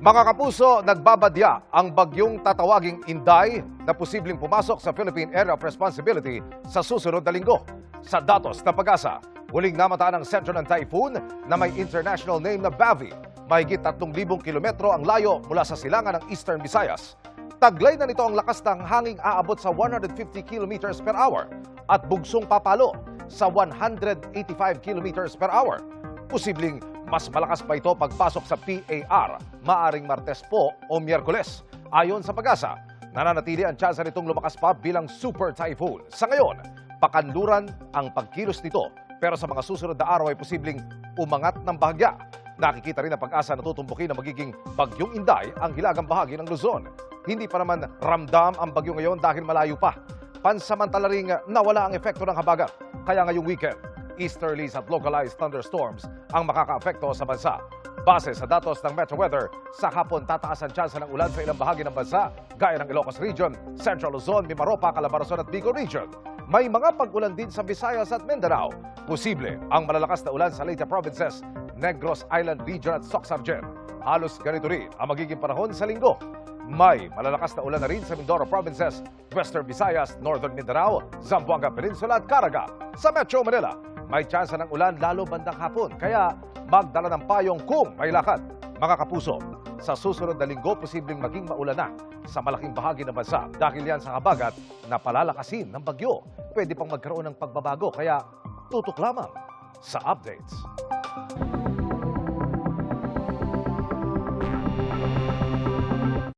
Mga kapuso, nagbabadya ang bagyong tatawaging Inday na posibleng pumasok sa Philippine Area of Responsibility sa susunod na linggo. Sa datos na Pag-asa, huling namataan ang sentro ng typhoon na may international name na Bavi. Mahigit 3,000 kilometro ang layo mula sa silangan ng Eastern Visayas. Taglay na nito ang lakas ng hanging aabot sa 150 kilometers per hour at bugsong papalo sa 185 kilometers per hour. Posibleng mas malakas pa ito pagpasok sa PAR, maaring Martes po o Miyerkules. Ayon sa Pag-asa, nananatili ang tsansa nitong lumakas pa bilang super typhoon. Sa ngayon, pakanluran ang pagkilos nito, pero sa mga susunod na araw ay posibleng umangat ng bahagya. Nakikita rin ang Pag-asa na tutumbukin na magiging bagyong Inday ang hilagang bahagi ng Luzon. Hindi pa naman ramdam ang bagyo ngayon dahil malayo pa. Pansamantala ring nawala ang epekto ng habagat. Kaya ngayong weekend, easterlies at localized thunderstorms ang makakaapekto sa bansa. Base sa datos ng Metro Weather, sa hapon tataas ang tsansa ng ulan sa ilang bahagi ng bansa, gaya ng Ilocos Region, Central Luzon, Mimaropa, Calabarzon at Bicol Region. May mga pag-ulan din sa Visayas at Mindanao. Posible ang malalakas na ulan sa Leyte Provinces, Negros Island Region at Soc-Sargen. Halos ganito rin ang magiging panahon sa linggo. May malalakas na ulan na rin sa Mindoro Provinces, Western Visayas, Northern Mindanao, Zamboanga Peninsula at Caraga. Sa Metro Manila, may tsansa ng ulan lalo bandang hapon, kaya magdala ng payong kung may lakad. Mga kapuso, sa susunod na linggo, posibleng maging maulan na sa malaking bahagi ng bansa dahil yan sa habagat na palalakasin ng bagyo. Pwede pang magkaroon ng pagbabago, kaya tutok lamang sa updates.